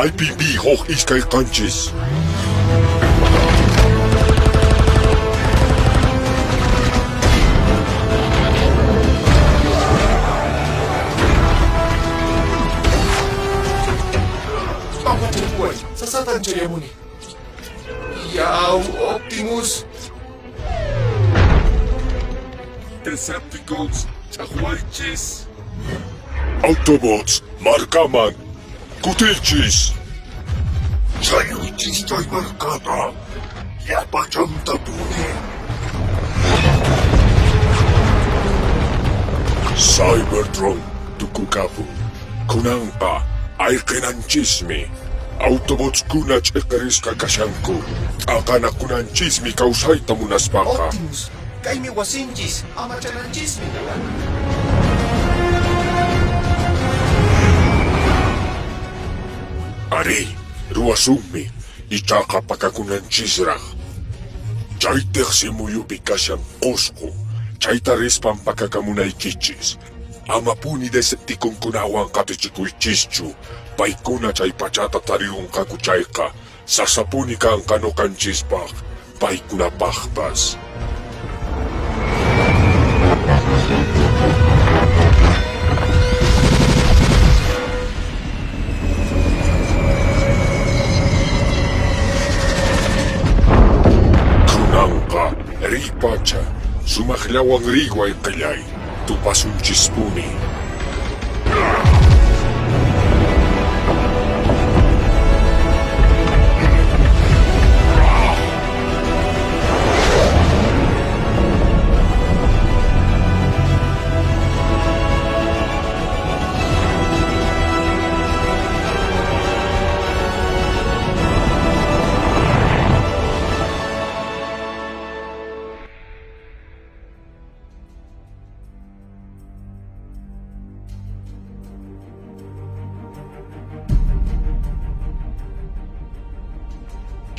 IPB hoch is kay kanchis. Buhay sa Satan Jaya mo ni. Yaw, Optimus! Decepticons, Chahwalchis. Autobots, Markaman, Kutilchis. Sayuchis to'y markada. Yapacham tabuni. Cybertron, Tukukapu. Kunang pa, ay kinanchismi. Autobots kunach ekaris kakasyanku. Akana kunanchismi kausay tamunas baka. Optimus! Kay mi wasinjis, ama siya ng chismi naman. Ari, ruasumi, itaka pakakunanchisra. Chaitek simuyupi kasyang kosko. Chaitaris pampakakamunay kichis. Ama puni Decepticon kunawang katichikuy chischu. Paikuna chay pachata tariung kakuchayka. Sasapuni ka ang kanokan chispak. Paikuna pakpas. Kunangka, ripacha. Sumaklawang rigway kalay. Tupasun chispuni.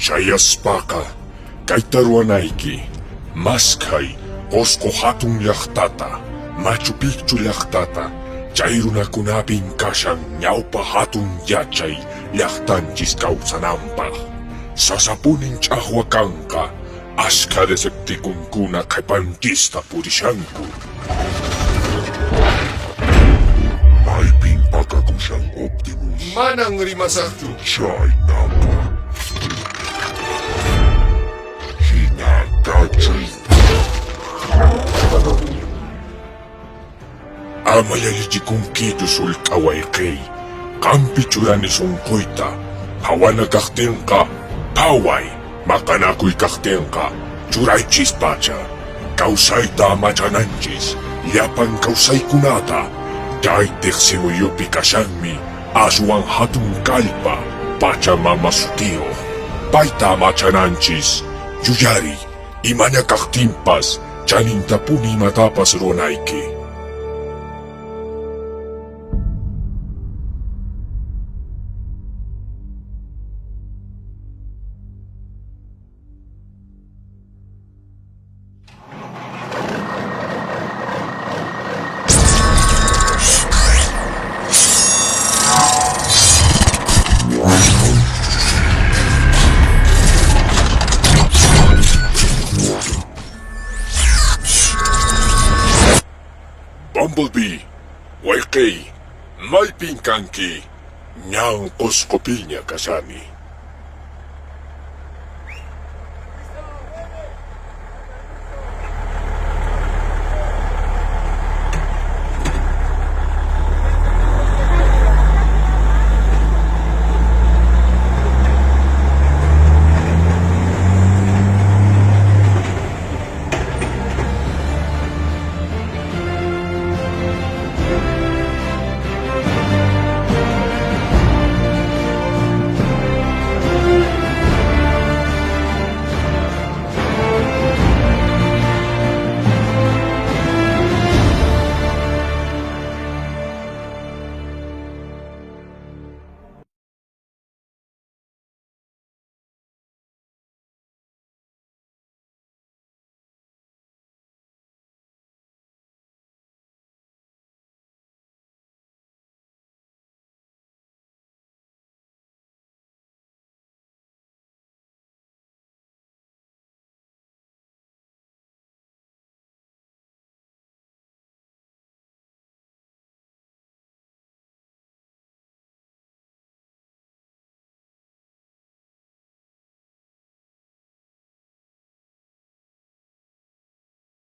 Chayaspaka, kay taruanaiki, maskay, kosko hatong yaktata, Machu Picchu yaktata, chayruna kunabing kasyang nyaupa hatong yachay, yaktan chiskaw sa nampa. Sasapunin chahwakang ka, aska Decepticon kuna kay pantista purisyanku. May pimpaka ko siyang Optimus. Manang rimasaktu! Chay napa. Amayaliji kung kito sul kaway kay. Kampi chulani song koita. Hawana kakten ka. Paway. Makanakoy kakten ka. Churay chispacha. Kausay tama chananchis. Yapan kausay kunata. Daitek simuyupi kasyangmi. Aswang hatong kalpa. Pacha mamasutiyo. Paitama chananchis. Yuyari. Imanya kaktimpas. Chaninta puni matapas ronaike. Bumblebee, YK, may pingkangki, niyang koskopinya kasani.